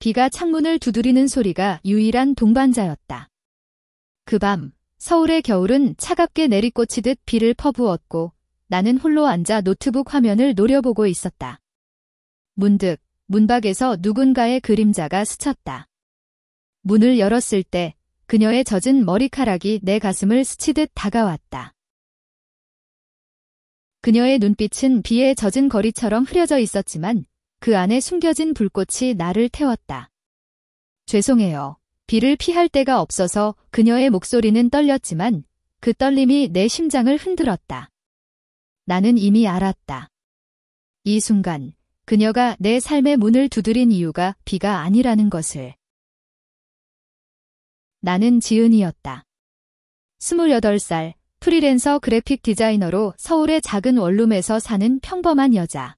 비가 창문을 두드리는 소리가 유일한 동반자였다. 그 밤, 서울의 겨울은 차갑게 내리꽂히듯 비를 퍼부었고 나는 홀로 앉아 노트북 화면을 노려보고 있었다. 문득 문밖에서 누군가의 그림자가 스쳤다. 문을 열었을 때 그녀의 젖은 머리카락이 내 가슴을 스치듯 다가왔다. 그녀의 눈빛은 비에 젖은 거리처럼 흐려져 있었지만 그 안에 숨겨진 불꽃이 나를 태웠다. 죄송해요. 비를 피할 데가 없어서 그녀의 목소리는 떨렸지만 그 떨림이 내 심장을 흔들었다. 나는 이미 알았다. 이 순간 그녀가 내 삶의 문을 두드린 이유가 비가 아니라는 것을. 나는 지은이었다. 28살, 프리랜서 그래픽 디자이너로 서울의 작은 원룸에서 사는 평범한 여자.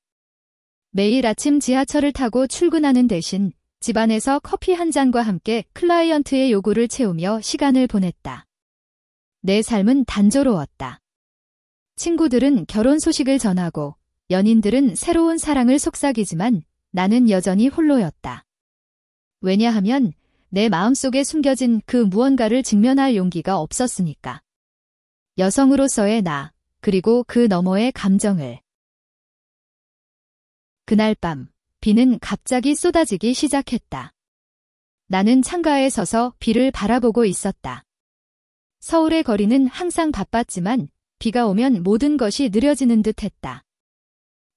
매일 아침 지하철을 타고 출근하는 대신 집안에서 커피 한 잔과 함께 클라이언트의 요구를 채우며 시간을 보냈다. 내 삶은 단조로웠다. 친구들은 결혼 소식을 전하고 연인들은 새로운 사랑을 속삭이지만 나는 여전히 홀로였다. 왜냐하면 내 마음속에 숨겨진 그 무언가를 직면할 용기가 없었으니까. 여성으로서의 나, 그리고 그 너머의 감정을. 그날 밤, 비는 갑자기 쏟아지기 시작했다. 나는 창가에 서서 비를 바라보고 있었다. 서울의 거리는 항상 바빴지만 비가 오면 모든 것이 느려지는 듯 했다.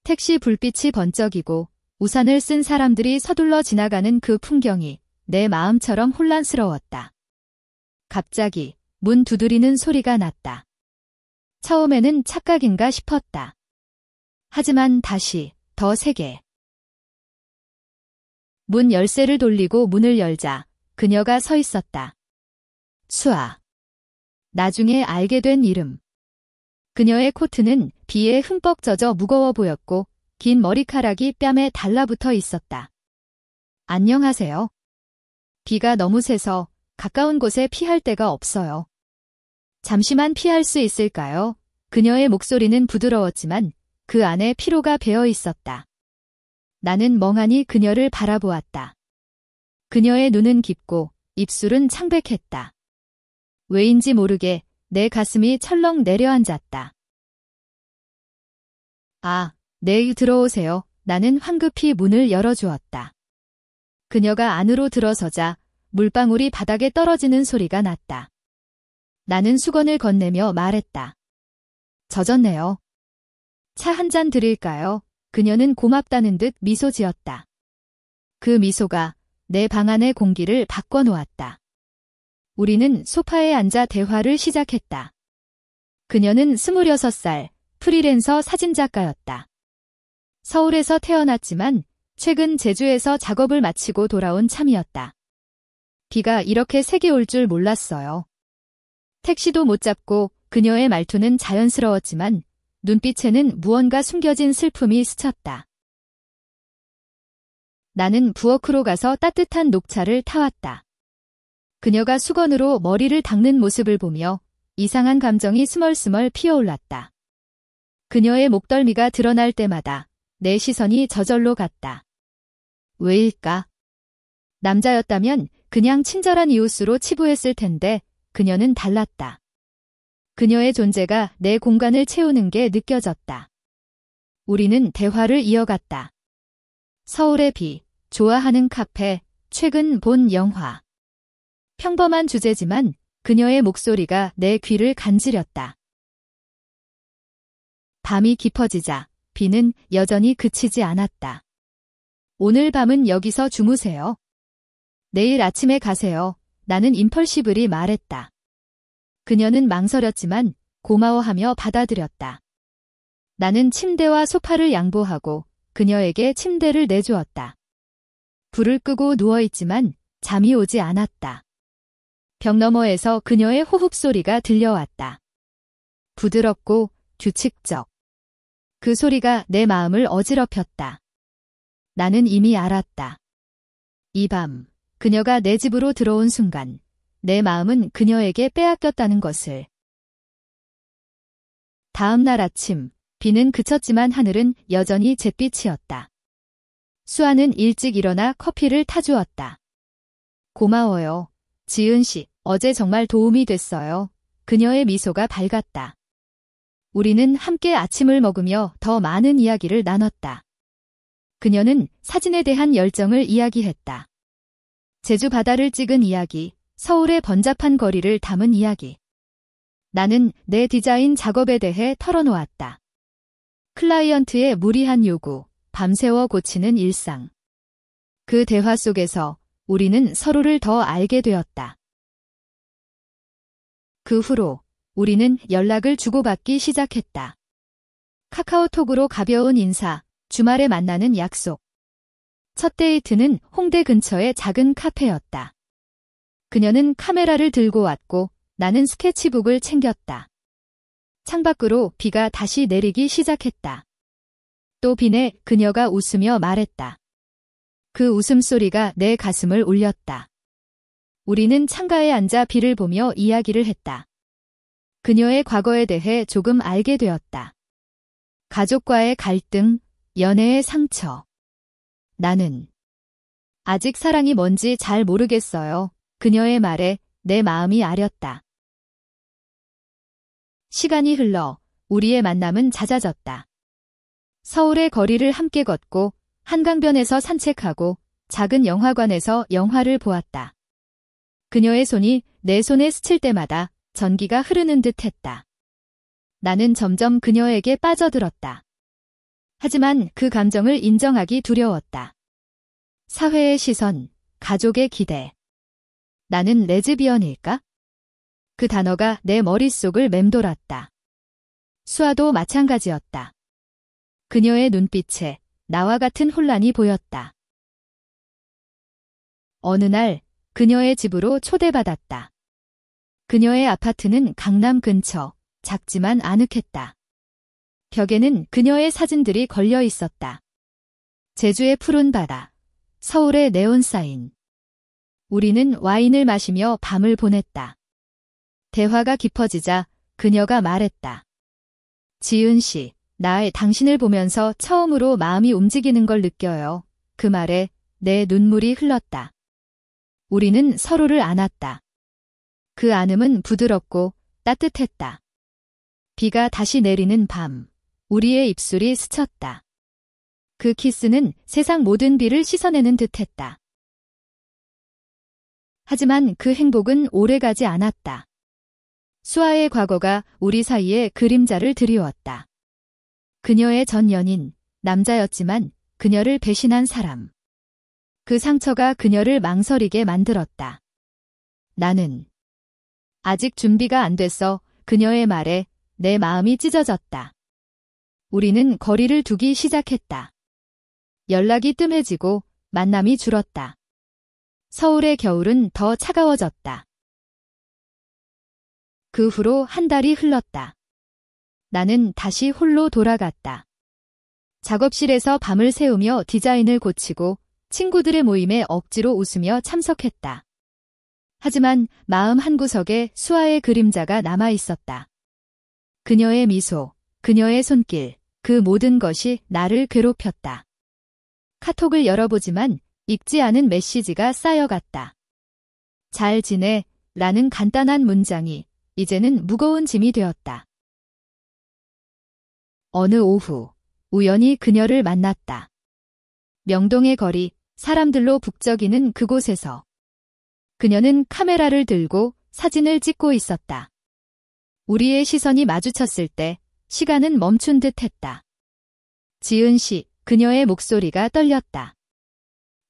택시 불빛이 번쩍이고 우산을 쓴 사람들이 서둘러 지나가는 그 풍경이 내 마음처럼 혼란스러웠다. 갑자기 문 두드리는 소리가 났다. 처음에는 착각인가 싶었다. 하지만 다시 더 세게. 문 열쇠를 돌리고 문을 열자 그녀가 서 있었다. 수아. 나중에 알게 된 이름. 그녀의 코트는 비에 흠뻑 젖어 무거워 보였고 긴 머리카락이 뺨에 달라붙어 있었다. 안녕하세요. 비가 너무 세서 가까운 곳에 피할 데가 없어요. 잠시만 피할 수 있을까요? 그녀의 목소리는 부드러웠지만 그 안에 피로가 배어 있었다. 나는 멍하니 그녀를 바라보았다. 그녀의 눈은 깊고 입술은 창백했다. 왜인지 모르게 내 가슴이 철렁 내려앉았다. 아, 네, 들어오세요. 나는 황급히 문을 열어주었다. 그녀가 안으로 들어서자 물방울이 바닥에 떨어지는 소리가 났다. 나는 수건을 건네며 말했다. 젖었네요. 차 한 잔 드릴까요? 그녀는 고맙다는 듯 미소 지었다. 그 미소가 내 방 안의 공기를 바꿔놓았다. 우리는 소파에 앉아 대화를 시작했다. 그녀는 26살, 프리랜서 사진작가였다. 서울에서 태어났지만 최근 제주에서 작업을 마치고 돌아온 참이었다. 비가 이렇게 세게 올 줄 몰랐어요. 택시도 못 잡고 그녀의 말투는 자연스러웠지만 눈빛에는 무언가 숨겨진 슬픔이 스쳤다. 나는 부엌으로 가서 따뜻한 녹차를 타왔다. 그녀가 수건으로 머리를 닦는 모습을 보며 이상한 감정이 스멀스멀 피어올랐다. 그녀의 목덜미가 드러날 때마다 내 시선이 저절로 갔다. 왜일까? 남자였다면 그냥 친절한 이웃으로 치부했을 텐데 그녀는 달랐다. 그녀의 존재가 내 공간을 채우는 게 느껴졌다. 우리는 대화를 이어갔다. 서울의 비, 좋아하는 카페, 최근 본 영화. 평범한 주제지만 그녀의 목소리가 내 귀를 간지렸다. 밤이 깊어지자 비는 여전히 그치지 않았다. 오늘 밤은 여기서 주무세요. 내일 아침에 가세요. 나는 임펄시블이 말했다. 그녀는 망설였지만 고마워하며 받아들였다. 나는 침대와 소파를 양보하고 그녀에게 침대를 내주었다. 불을 끄고 누워있지만 잠이 오지 않았다. 벽 너머에서 그녀의 호흡 소리가 들려왔다. 부드럽고 규칙적. 그 소리가 내 마음을 어지럽혔다. 나는 이미 알았다. 이 밤, 그녀가 내 집으로 들어온 순간 내 마음은 그녀에게 빼앗겼다는 것을. 다음 날 아침, 비는 그쳤지만 하늘은 여전히 잿빛이었다. 수아는 일찍 일어나 커피를 타주었다. 고마워요. 지은 씨, 어제 정말 도움이 됐어요. 그녀의 미소가 밝았다. 우리는 함께 아침을 먹으며 더 많은 이야기를 나눴다. 그녀는 사진에 대한 열정을 이야기했다. 제주 바다를 찍은 이야기, 서울의 번잡한 거리를 담은 이야기. 나는 내 디자인 작업에 대해 털어놓았다. 클라이언트의 무리한 요구, 밤새워 고치는 일상. 그 대화 속에서 우리는 서로를 더 알게 되었다. 그 후로 우리는 연락을 주고받기 시작했다. 카카오톡으로 가벼운 인사, 주말에 만나는 약속. 첫 데이트는 홍대 근처의 작은 카페였다. 그녀는 카메라를 들고 왔고 나는 스케치북을 챙겼다. 창밖으로 비가 다시 내리기 시작했다. 또 비내 그녀가 웃으며 말했다. 그 웃음소리가 내 가슴을 울렸다. 우리는 창가에 앉아 비를 보며 이야기를 했다. 그녀의 과거에 대해 조금 알게 되었다. 가족과의 갈등, 연애의 상처. 나는 아직 사랑이 뭔지 잘 모르겠어요. 그녀의 말에 내 마음이 아렸다. 시간이 흘러 우리의 만남은 잦아졌다. 서울의 거리를 함께 걷고 한강변에서 산책하고 작은 영화관에서 영화를 보았다. 그녀의 손이 내 손에 스칠 때마다 전기가 흐르는 듯 했다. 나는 점점 그녀에게 빠져들었다. 하지만 그 감정을 인정하기 두려웠다. 사회의 시선, 가족의 기대. 나는 레즈비언일까? 그 단어가 내 머릿속을 맴돌았다. 수아도 마찬가지였다. 그녀의 눈빛에 나와 같은 혼란이 보였다. 어느 날 그녀의 집으로 초대받았다. 그녀의 아파트는 강남 근처, 작지만 아늑했다. 벽에는 그녀의 사진들이 걸려 있었다. 제주의 푸른 바다, 서울의 네온사인. 우리는 와인을 마시며 밤을 보냈다. 대화가 깊어지자 그녀가 말했다. 지은 씨, 당신을 보면서 처음으로 마음이 움직이는 걸 느껴요. 그 말에 내 눈물이 흘렀다. 우리는 서로를 안았다. 그 안음은 부드럽고 따뜻했다. 비가 다시 내리는 밤, 우리의 입술이 스쳤다. 그 키스는 세상 모든 비를 씻어내는 듯했다. 하지만 그 행복은 오래가지 않았다. 수아의 과거가 우리 사이에 그림자를 드리웠다. 그녀의 전 연인, 남자였지만 그녀를 배신한 사람. 그 상처가 그녀를 망설이게 만들었다. 나는 아직 준비가 안 됐어. 그녀의 말에 내 마음이 찢어졌다. 우리는 거리를 두기 시작했다. 연락이 뜸해지고 만남이 줄었다. 서울의 겨울은 더 차가워졌다. 그 후로 한 달이 흘렀다. 나는 다시 홀로 돌아갔다. 작업실에서 밤을 새우며 디자인을 고치고 친구들의 모임에 억지로 웃으며 참석했다. 하지만 마음 한구석에 수아의 그림자가 남아 있었다. 그녀의 미소, 그녀의 손길, 그 모든 것이 나를 괴롭혔다. 카톡을 열어보지만 읽지 않은 메시지가 쌓여갔다. 잘 지내? 라는 간단한 문장이 이제는 무거운 짐이 되었다. 어느 오후, 우연히 그녀를 만났다. 명동의 거리, 사람들로 북적이는 그곳에서. 그녀는 카메라를 들고 사진을 찍고 있었다. 우리의 시선이 마주쳤을 때 시간은 멈춘 듯 했다. 지은 씨, 그녀의 목소리가 떨렸다.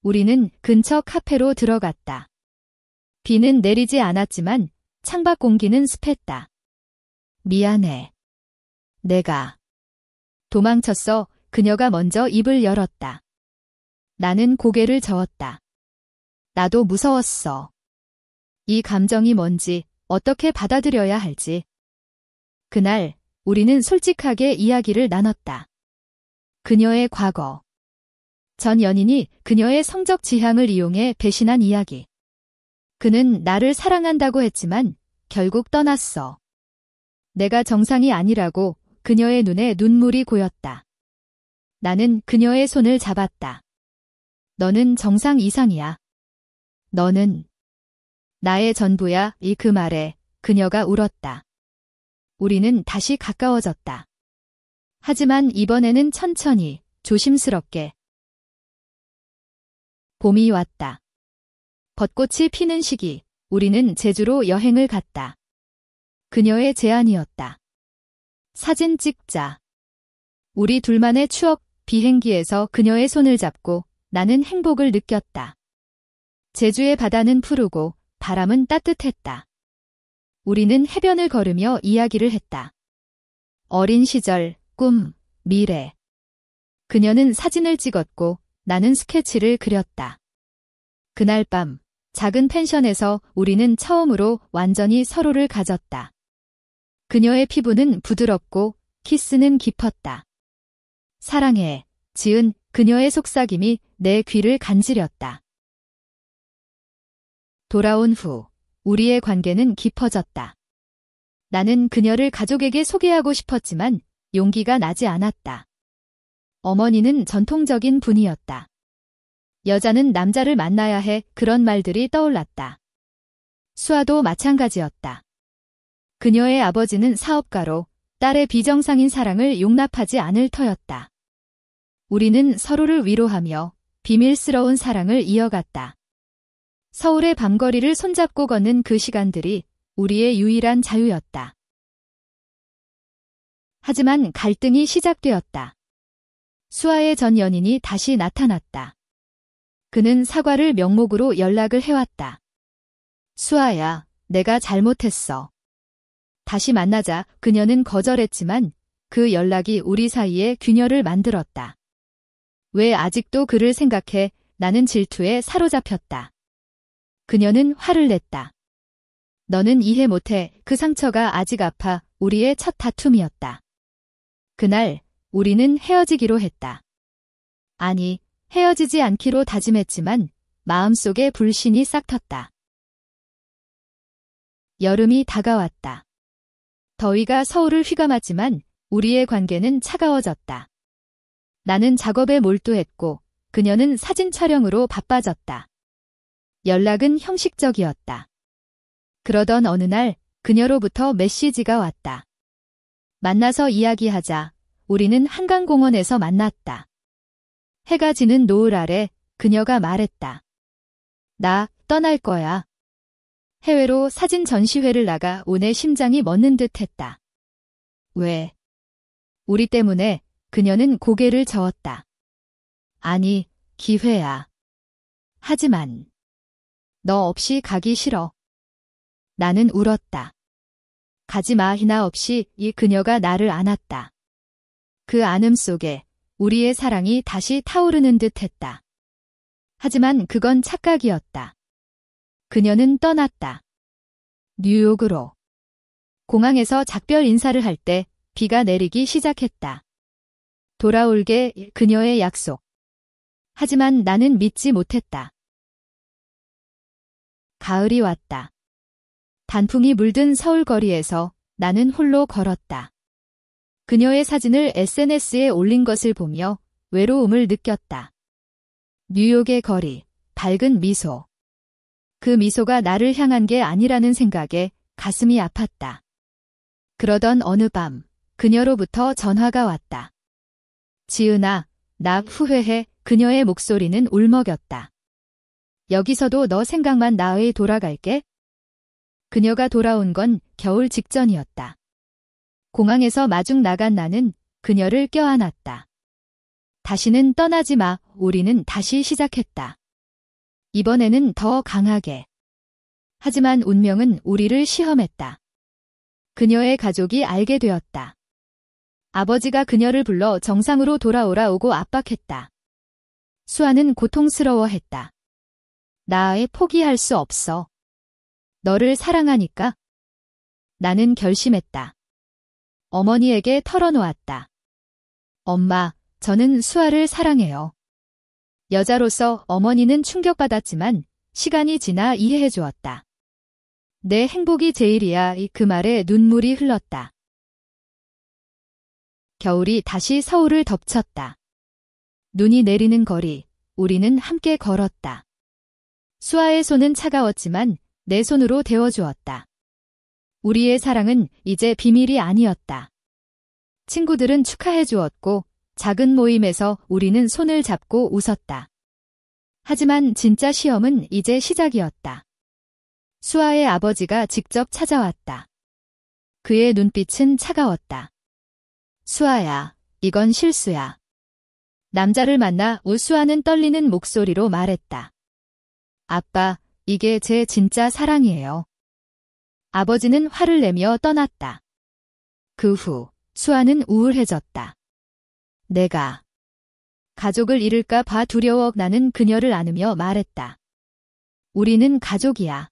우리는 근처 카페로 들어갔다. 비는 내리지 않았지만 창밖 공기는 습했다. 미안해. 내가 도망쳤어. 그녀가 먼저 입을 열었다. 나는 고개를 저었다. 나도 무서웠어. 이 감정이 뭔지, 어떻게 받아들여야 할지. 그날 우리는 솔직하게 이야기를 나눴다. 그녀의 과거. 전 연인이 그녀의 성적 지향을 이용해 배신한 이야기. 그는 나를 사랑한다고 했지만 결국 떠났어. 내가 정상이 아니라고 그녀의 눈에 눈물이 고였다. 나는 그녀의 손을 잡았다. 너는 정상 이상이야. 너는 나의 전부야. 그 말에 그녀가 울었다. 우리는 다시 가까워졌다. 하지만 이번에는 천천히, 조심스럽게. 봄이 왔다. 벚꽃이 피는 시기, 우리는 제주로 여행을 갔다. 그녀의 제안이었다. 사진 찍자. 우리 둘만의 추억. 비행기에서 그녀의 손을 잡고 나는 행복을 느꼈다. 제주의 바다는 푸르고 바람은 따뜻했다. 우리는 해변을 걸으며 이야기를 했다. 어린 시절, 꿈, 미래. 그녀는 사진을 찍었고 나는 스케치를 그렸다. 그날 밤, 작은 펜션에서 우리는 처음으로 완전히 서로를 가졌다. 그녀의 피부는 부드럽고 키스는 깊었다. 사랑해, 지은 그녀의 속삭임이 내 귀를 간지렸다. 돌아온 후 우리의 관계는 깊어졌다. 나는 그녀를 가족에게 소개하고 싶었지만 용기가 나지 않았다. 어머니는 전통적인 분이었다. 여자는 남자를 만나야 해. 그런 말들이 떠올랐다. 수아도 마찬가지였다. 그녀의 아버지는 사업가로 딸의 비정상인 사랑을 용납하지 않을 터였다. 우리는 서로를 위로하며 비밀스러운 사랑을 이어갔다. 서울의 밤거리를 손잡고 걷는 그 시간들이 우리의 유일한 자유였다. 하지만 갈등이 시작되었다. 수아의 전 연인이 다시 나타났다. 그는 사과를 명목으로 연락을 해왔다. 수아야, 내가 잘못했어. 다시 만나자. 그녀는 거절했지만 그 연락이 우리 사이에 균열을 만들었다. 왜 아직도 그를 생각해? 나는 질투에 사로잡혔다. 그녀는 화를 냈다. 너는 이해 못해. 그 상처가 아직 아파. 우리의 첫 다툼이었다. 그날 우리는 헤어지기로 했다. 아니, 헤어지지 않기로 다짐했지만 마음속에 불신이 싹텄다. 여름이 다가왔다. 더위가 서울을 휘감았지만 우리의 관계는 차가워졌다. 나는 작업에 몰두했고 그녀는 사진 촬영으로 바빠졌다. 연락은 형식적이었다. 그러던 어느 날 그녀로부터 메시지가 왔다. 만나서 이야기하자. 우리는 한강공원에서 만났다. 해가 지는 노을 아래 그녀가 말했다. 나 떠날 거야. 해외로 사진 전시회를 나가 온 심장이 멎는 듯 했다. 왜? 우리 때문에. 그녀는 고개를 저었다. 아니, 기회야. 하지만 너 없이 가기 싫어. 나는 울었다. 가지마. 희나 없이. 그녀가 나를 안았다. 그 안음 속에 우리의 사랑이 다시 타오르는 듯 했다. 하지만 그건 착각이었다. 그녀는 떠났다. 뉴욕으로. 공항에서 작별 인사를 할 때 비가 내리기 시작했다. 돌아올게. 그녀의 약속. 하지만 나는 믿지 못했다. 가을이 왔다. 단풍이 물든 서울 거리에서 나는 홀로 걸었다. 그녀의 사진을 SNS에 올린 것을 보며 외로움을 느꼈다. 뉴욕의 거리, 밝은 미소. 그 미소가 나를 향한 게 아니라는 생각에 가슴이 아팠다. 그러던 어느 밤, 그녀로부터 전화가 왔다. 지은아, 나 후회해. 그녀의 목소리는 울먹였다. 여기서도 너 생각만 나의 돌아갈게. 그녀가 돌아온 건 겨울 직전이었다. 공항에서 마중 나간 나는 그녀를 껴안았다. 다시는 떠나지 마. 우리는 다시 시작했다. 이번에는 더 강하게. 하지만 운명은 우리를 시험했다. 그녀의 가족이 알게 되었다. 아버지가 그녀를 불러 정상으로 돌아오라고 압박했다. 수아는 고통스러워했다. 나 포기할 수 없어. 너를 사랑하니까. 나는 결심했다. 어머니에게 털어놓았다. 엄마, 저는 수아를 사랑해요. 여자로서 어머니는 충격받았지만 시간이 지나 이해해 주었다. 내 행복이 제일이야. 그 말에 눈물이 흘렀다. 겨울이 다시 서울을 덮쳤다. 눈이 내리는 거리, 우리는 함께 걸었다. 수아의 손은 차가웠지만 내 손으로 데워주었다. 우리의 사랑은 이제 비밀이 아니었다. 친구들은 축하해 주었고 작은 모임에서 우리는 손을 잡고 웃었다. 하지만 진짜 시험은 이제 시작이었다. 수아의 아버지가 직접 찾아왔다. 그의 눈빛은 차가웠다. 수아야, 이건 실수야. 남자를 만나 수아는 떨리는 목소리로 말했다. 아빠, 이게 제 진짜 사랑이에요. 아버지는 화를 내며 떠났다. 그 후 수아는 우울해졌다. 내가 가족을 잃을까 봐 두려워. 나는 그녀를 안으며 말했다. 우리는 가족이야.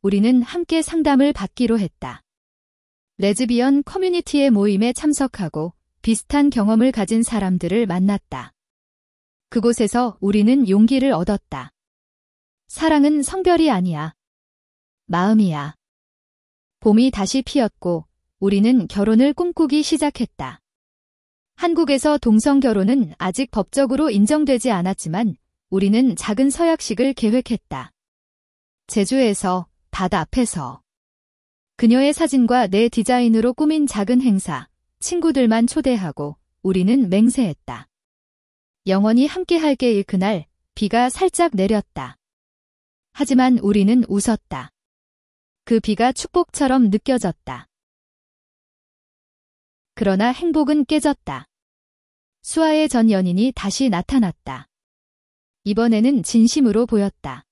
우리는 함께 상담을 받기로 했다. 레즈비언 커뮤니티의 모임에 참석하고 비슷한 경험을 가진 사람들을 만났다. 그곳에서 우리는 용기를 얻었다. 사랑은 성별이 아니야. 마음이야. 봄이 다시 피었고 우리는 결혼을 꿈꾸기 시작했다. 한국에서 동성 결혼은 아직 법적으로 인정되지 않았지만 우리는 작은 서약식을 계획했다. 제주에서, 바다 앞에서. 그녀의 사진과 내 디자인으로 꾸민 작은 행사, 친구들만 초대하고 우리는 맹세했다. 영원히 함께할게. 그날 비가 살짝 내렸다. 하지만 우리는 웃었다. 그 비가 축복처럼 느껴졌다. 그러나 행복은 깨졌다. 수아의 전 연인이 다시 나타났다. 이번에는 진심으로 보였다.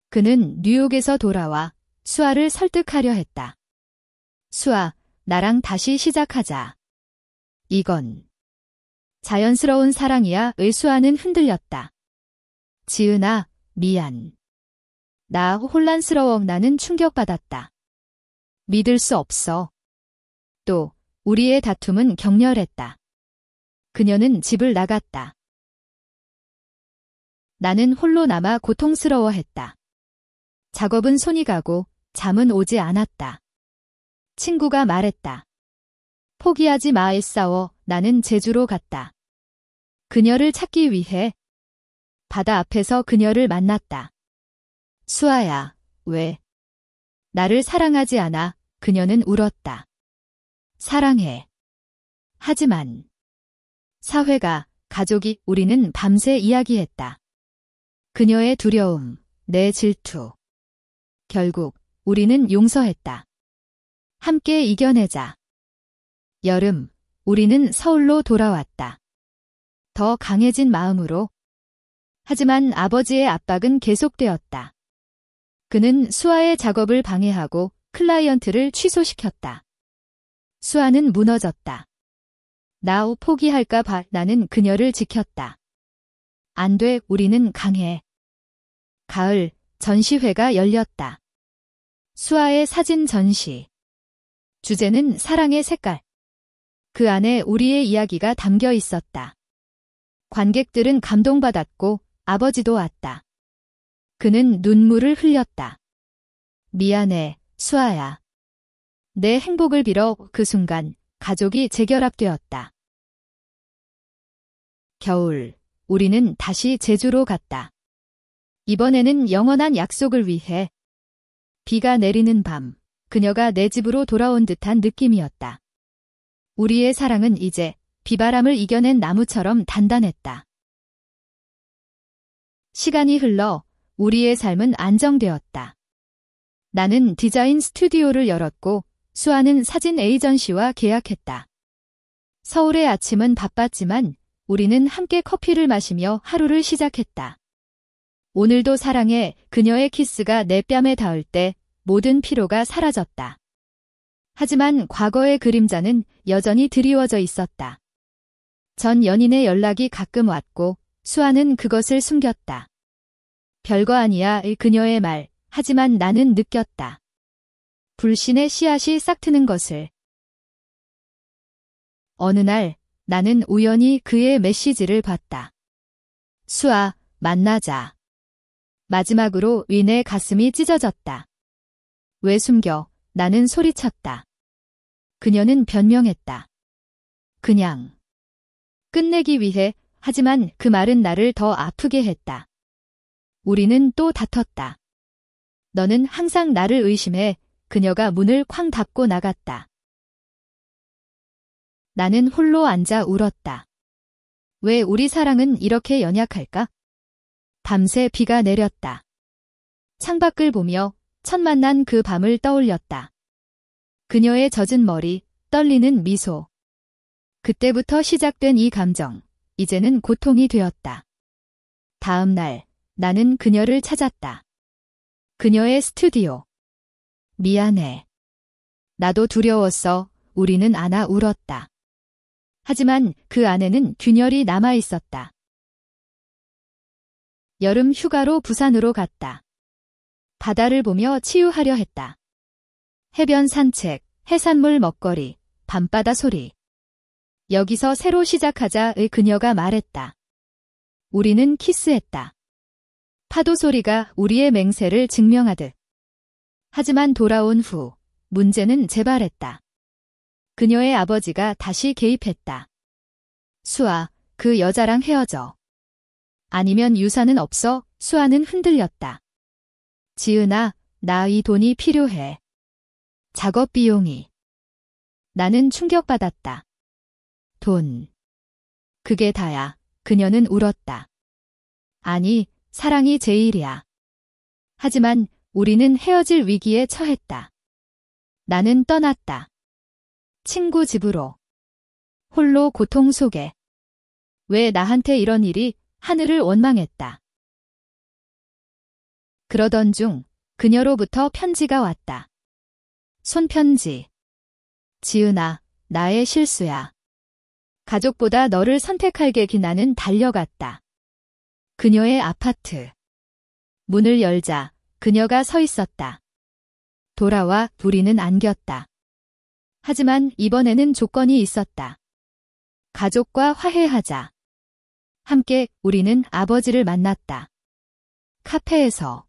그는 뉴욕에서 돌아와 수아를 설득하려 했다. 수아, 나랑 다시 시작하자. 이건 자연스러운 사랑이야. 수아는 흔들렸다. 지은아, 미안. 나 혼란스러워. 나는 충격받았다. 믿을 수 없어. 또 우리의 다툼은 격렬했다. 그녀는 집을 나갔다. 나는 홀로 남아 고통스러워했다. 작업은 손이 가고 잠은 오지 않았다. 친구가 말했다. 포기하지 마. 싸워. 나는 제주로 갔다. 그녀를 찾기 위해 바다 앞에서 그녀를 만났다. 수아야, 왜? 나를 사랑하지 않아. 그녀는 울었다. 사랑해. 하지만 사회가, 가족이, 우리는 밤새 이야기했다. 그녀의 두려움, 내 질투. 결국 우리는 용서했다. 함께 이겨내자. 여름, 우리는 서울로 돌아왔다. 더 강해진 마음으로. 하지만 아버지의 압박은 계속되었다. 그는 수아의 작업을 방해하고 클라이언트를 취소시켰다. 수아는 무너졌다. 나 포기할까 봐. 나는 그녀를 지켰다. 안 돼, 우리는 강해. 가을, 전시회가 열렸다. 수아의 사진 전시. 주제는 사랑의 색깔. 그 안에 우리의 이야기가 담겨 있었다. 관객들은 감동받았고 아버지도 왔다. 그는 눈물을 흘렸다. 미안해, 수아야. 내 행복을 빌어. 그 순간 가족이 재결합되었다. 겨울, 우리는 다시 제주로 갔다. 이번에는 영원한 약속을 위해. 비가 내리는 밤, 그녀가 내 집으로 돌아온 듯한 느낌이었다. 우리의 사랑은 이제 비바람을 이겨낸 나무처럼 단단했다. 시간이 흘러 우리의 삶은 안정되었다. 나는 디자인 스튜디오를 열었고 수아는 사진 에이전시와 계약했다. 서울의 아침은 바빴지만 우리는 함께 커피를 마시며 하루를 시작했다. 오늘도 사랑해. 그녀의 키스가 내 뺨에 닿을 때 모든 피로가 사라졌다. 하지만 과거의 그림자는 여전히 드리워져 있었다. 전 연인의 연락이 가끔 왔고 수아는 그것을 숨겼다. 별거 아니야. 그녀의 말. 하지만 나는 느꼈다. 불신의 씨앗이 싹트는 것을. 어느 날 나는 우연히 그의 메시지를 봤다. 수아, 만나자. 마지막으로 내 가슴이 찢어졌다. 왜 숨겨? 나는 소리쳤다. 그녀는 변명했다. 그냥 끝내기 위해. 하지만 그 말은 나를 더 아프게 했다. 우리는 또 다퉜다. 너는 항상 나를 의심해. 그녀가 문을 쾅 닫고 나갔다. 나는 홀로 앉아 울었다. 왜 우리 사랑은 이렇게 연약할까? 밤새 비가 내렸다. 창밖을 보며 첫 만난 그 밤을 떠올렸다. 그녀의 젖은 머리, 떨리는 미소. 그때부터 시작된 이 감정, 이제는 고통이 되었다. 다음 날, 나는 그녀를 찾았다. 그녀의 스튜디오. 미안해. 나도 두려웠어. 우리는 안아 울었다. 하지만 그 안에는 균열이 남아 있었다. 여름 휴가로 부산으로 갔다. 바다를 보며 치유하려 했다. 해변 산책, 해산물 먹거리, 밤바다 소리. 여기서 새로 시작하자의 그녀가 말했다. 우리는 키스했다. 파도 소리가 우리의 맹세를 증명하듯. 하지만 돌아온 후 문제는 재발했다. 그녀의 아버지가 다시 개입했다. 수아, 그 여자랑 헤어져. 아니면 유산은 없어. 수아는 흔들렸다. 지은아, 나 이 돈이 필요해. 작업 비용이. 나는 충격받았다. 돈. 그게 다야. 그녀는 울었다. 아니, 사랑이 제일이야. 하지만 우리는 헤어질 위기에 처했다. 나는 떠났다. 친구 집으로. 홀로 고통 속에. 왜 나한테 이런 일이? 하늘을 원망했다. 그러던 중 그녀로부터 편지가 왔다. 손편지. 지은아, 나의 실수야. 가족보다 너를 선택할 계기. 나는 달려갔다. 그녀의 아파트. 문을 열자 그녀가 서 있었다. 돌아와. 우리는 안겼다. 하지만 이번에는 조건이 있었다. 가족과 화해하자. 함께 우리는 아버지를 만났다. 카페에서.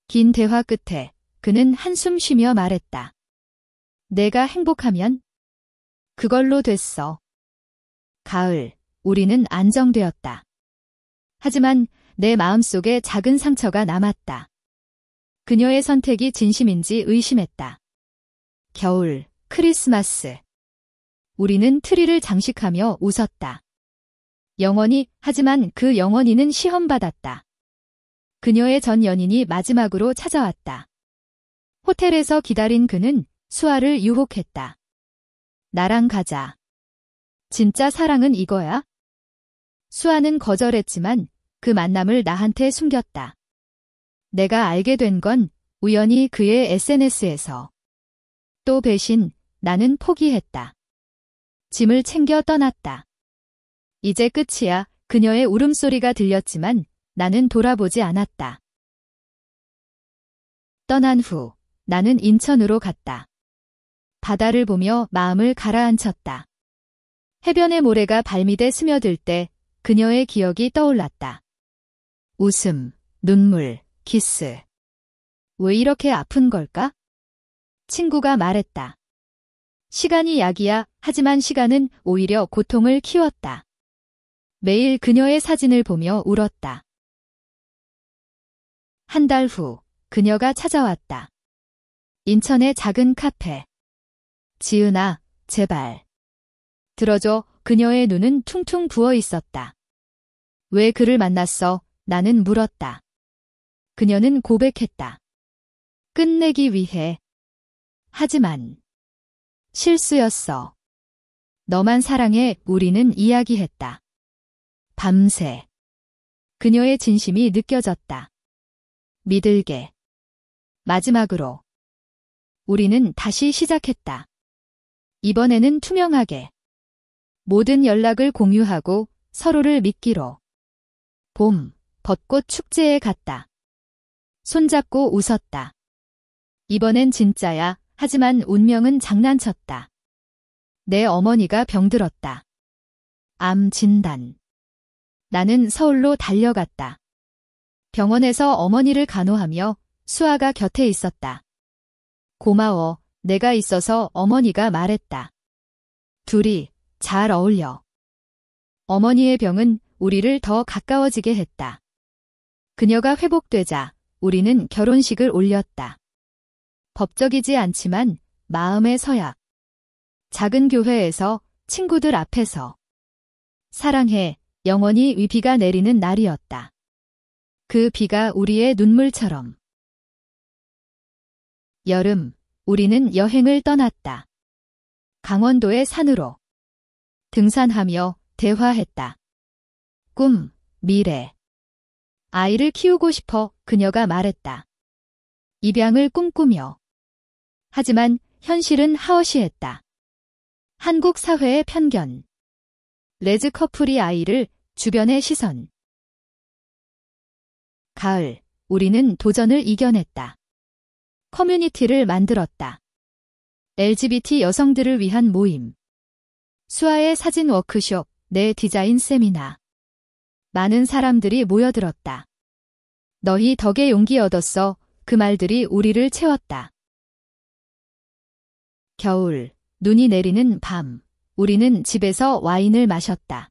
긴 대화 끝에 그는 한숨 쉬며 말했다. 내가 행복하면 그걸로 됐어. 가을, 우리는 안정되었다. 하지만 내 마음속에 작은 상처가 남았다. 그녀의 선택이 진심인지 의심했다. 겨울, 크리스마스. 우리는 트리를 장식하며 웃었다. 영원히, 하지만 그 영원히는 시험받았다. 그녀의 전 연인이 마지막으로 찾아왔다. 호텔에서 기다린 그는 수아를 유혹했다. 나랑 가자. 진짜 사랑은 이거야? 수아는 거절했지만 그 만남을 나한테 숨겼다. 내가 알게 된 건 우연히 그의 SNS에서. 또 배신, 나는 포기했다. 짐을 챙겨 떠났다. 이제 끝이야. 그녀의 울음소리가 들렸지만 나는 돌아보지 않았다. 떠난 후 나는 인천으로 갔다. 바다를 보며 마음을 가라앉혔다. 해변의 모래가 발밑에 스며들 때 그녀의 기억이 떠올랐다. 웃음, 눈물, 키스. 왜 이렇게 아픈 걸까? 친구가 말했다. 시간이 약이야. 하지만 시간은 오히려 고통을 키웠다. 매일 그녀의 사진을 보며 울었다. 한 달 후 그녀가 찾아왔다. 인천의 작은 카페. 지은아, 제발. 들어줘. 그녀의 눈은 퉁퉁 부어 있었다. 왜 그를 만났어? 나는 물었다. 그녀는 고백했다. 끝내기 위해. 하지만 실수였어. 너만 사랑해. 우리는 이야기했다. 밤새. 그녀의 진심이 느껴졌다. 믿을게. 마지막으로. 우리는 다시 시작했다. 이번에는 투명하게. 모든 연락을 공유하고 서로를 믿기로. 봄, 벚꽃 축제에 갔다. 손잡고 웃었다. 이번엔 진짜야. 하지만 운명은 장난쳤다. 내 어머니가 병들었다. 암 진단. 나는 서울로 달려갔다. 병원에서 어머니를 간호하며 수아가 곁에 있었다. 고마워. 내가 있어서. 어머니가 말했다. 둘이 잘 어울려. 어머니의 병은 우리를 더 가까워지게 했다. 그녀가 회복되자 우리는 결혼식을 올렸다. 법적이지 않지만 마음의 서약. 작은 교회에서 친구들 앞에서 사랑해 영원히 비가 내리는 날이었다. 그 비가 우리의 눈물처럼. 여름, 우리는 여행을 떠났다. 강원도의 산으로. 등산하며 대화했다. 꿈, 미래. 아이를 키우고 싶어 그녀가 말했다. 입양을 꿈꾸며. 하지만 현실은 하어시했다. 한국 사회의 편견. 레즈 커플이 아이를 주변의 시선. 가을, 우리는 도전을 이겨냈다. 커뮤니티를 만들었다. LGBT 여성들을 위한 모임. 수아의 사진 워크숍, 내 디자인 세미나. 많은 사람들이 모여들었다. 너희 덕에 용기 얻었어. 그 말들이 우리를 채웠다. 겨울, 눈이 내리는 밤. 우리는 집에서 와인을 마셨다.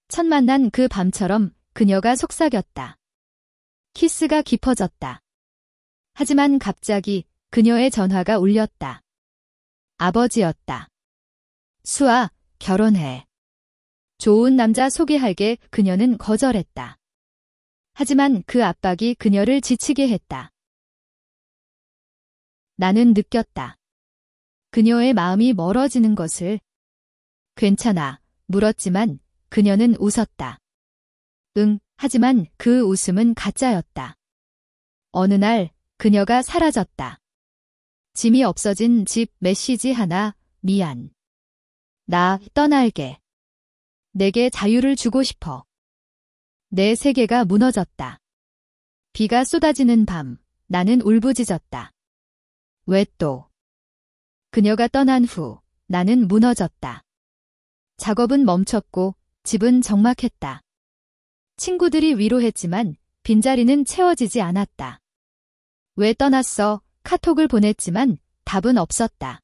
첫 만난 그 밤처럼 그녀가 속삭였다. 키스가 깊어졌다. 하지만 갑자기 그녀의 전화가 울렸다. 아버지였다. 수아, 결혼해. 좋은 남자 소개할게. 그녀는 거절했다. 하지만 그 압박이 그녀를 지치게 했다. 나는 느꼈다. 그녀의 마음이 멀어지는 것을. 괜찮아, 물었지만 그녀는 웃었다. 응, 하지만 그 웃음은 가짜였다. 어느 날 그녀가 사라졌다. 짐이 없어진 집 메시지 하나, 미안. 나 떠날게. 내게 자유를 주고 싶어. 내 세계가 무너졌다. 비가 쏟아지는 밤, 나는 울부짖었다. 왜 또? 그녀가 떠난 후 나는 무너졌다. 작업은 멈췄고 집은 적막했다. 친구들이 위로했지만 빈자리는 채워지지 않았다. 왜 떠났어? 카톡을 보냈지만 답은 없었다.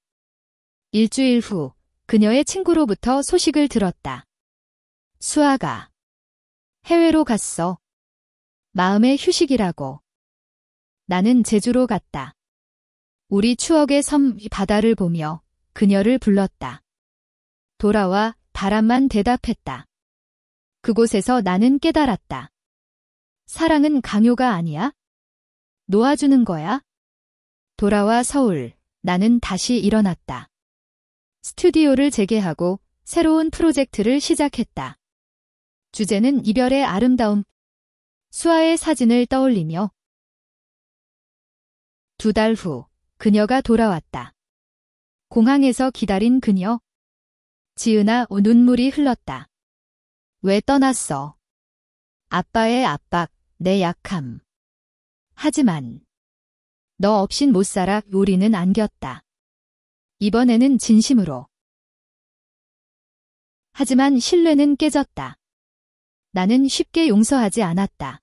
일주일 후 그녀의 친구로부터 소식을 들었다. 수아가 해외로 갔어. 마음의 휴식이라고. 나는 제주로 갔다. 우리 추억의 섬 바다를 보며 그녀를 불렀다. 돌아와 바람만 대답했다. 그곳에서 나는 깨달았다. 사랑은 강요가 아니야? 놓아주는 거야? 돌아와 서울, 나는 다시 일어났다. 스튜디오를 재개하고 새로운 프로젝트를 시작했다. 주제는 이별의 아름다움. 수아의 사진을 떠올리며 2달 후 그녀가 돌아왔다. 공항에서 기다린 그녀. 지은아, 눈물이 흘렀다. 왜 떠났어? 아빠의 압박, 내 약함. 하지만 너 없인 못 살아. 우리는 안겼다. 이번에는 진심으로. 하지만 신뢰는 깨졌다. 나는 쉽게 용서하지 않았다.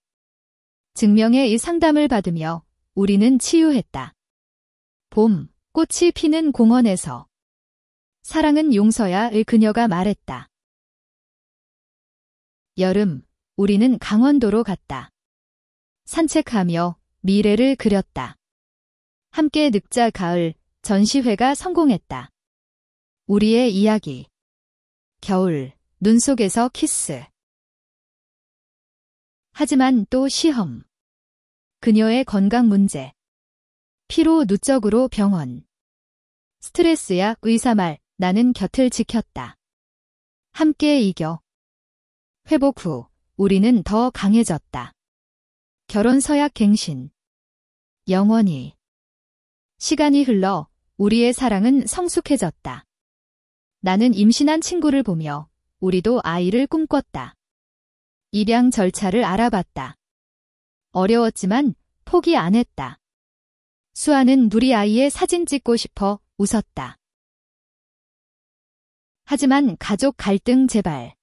증명의 이 상담을 받으며 우리는 치유했다. 봄, 꽃이 피는 공원에서. 사랑은 용서야. 그녀가 말했다. 여름, 우리는 강원도로 갔다. 산책하며 미래를 그렸다. 함께 늙자. 가을, 전시회가 성공했다. 우리의 이야기. 겨울, 눈 속에서 키스. 하지만 또 시험. 그녀의 건강 문제. 피로 누적으로 병원. 스트레스야. 의사 말. 나는 곁을 지켰다. 함께 이겨. 회복 후 우리는 더 강해졌다. 결혼 서약 갱신. 영원히. 시간이 흘러 우리의 사랑은 성숙해졌다. 나는 임신한 친구를 보며 우리도 아이를 꿈꿨다. 입양 절차를 알아봤다. 어려웠지만 포기 안 했다. 수아는 우리 아이의 사진 찍고 싶어 웃었다. 하지만 가족 갈등 재발.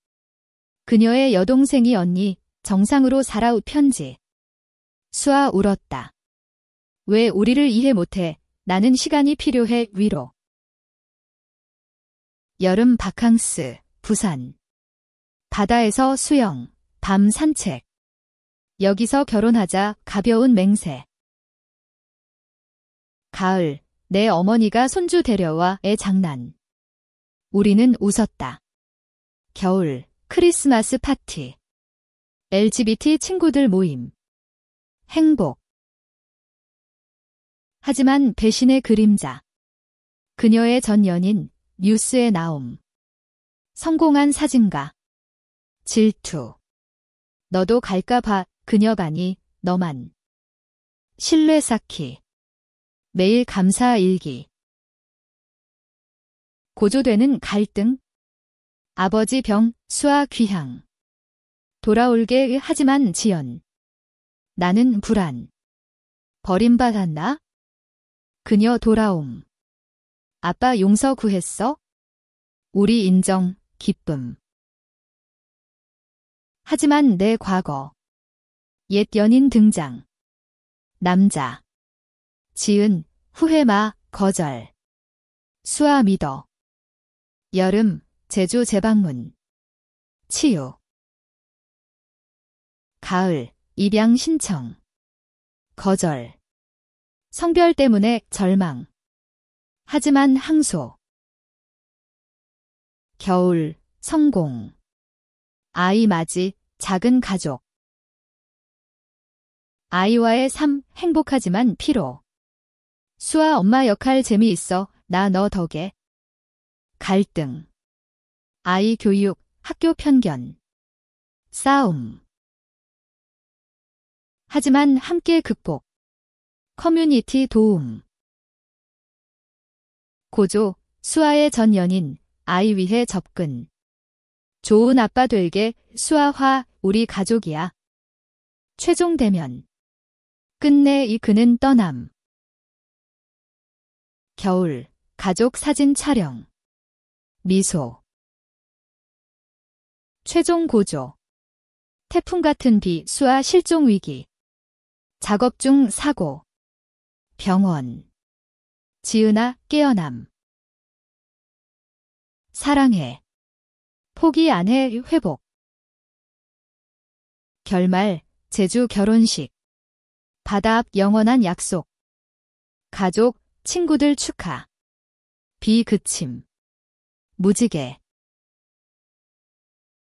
그녀의 여동생이 언니, 정상으로 살아. 편지. 수아 울었다. 왜 우리를 이해 못해? 나는 시간이 필요해. 위로. 여름 바캉스, 부산. 바다에서 수영, 밤 산책. 여기서 결혼하자 가벼운 맹세. 가을, 내 어머니가 손주 데려와 애 장난. 우리는 웃었다. 겨울, 크리스마스 파티. LGBT 친구들 모임. 행복. 하지만 배신의 그림자. 그녀의 전 연인, 뉴스에 나옴. 성공한 사진가. 질투. 너도 갈까 봐, 그녀가니, 너만. 신뢰 쌓기. 매일 감사 일기. 고조되는 갈등. 아버지 병, 수아 귀향. 돌아올게 하지만 지연. 나는 불안. 버림받았나? 그녀 돌아옴. 아빠 용서 구했어? 우리 인정, 기쁨. 하지만 내 과거. 옛 연인 등장. 남자. 지은, 후회마, 거절. 수아 믿어. 여름, 제주 재방문. 치유. 가을, 입양 신청. 거절. 성별 때문에 절망. 하지만 항소. 겨울, 성공. 아이 맞이, 작은 가족. 아이와의 삶, 행복하지만 피로. 수아 엄마 역할 재미있어, 나 너 덕에. 갈등. 아이 교육, 학교 편견. 싸움. 하지만 함께 극복. 커뮤니티 도움. 고조, 수아의 전 연인, 아이 위해 접근. 좋은 아빠 될게, 수아화, 우리 가족이야. 최종 대면. 끝내 이 그는 떠남. 겨울, 가족 사진 촬영. 미소. 최종 고조. 태풍 같은 비, 수아 실종 위기. 작업 중 사고. 병원. 지은아 깨어남. 사랑해. 포기 안 해 회복. 결말, 제주 결혼식. 바다 앞 영원한 약속. 가족, 친구들 축하. 비 그침. 무지개.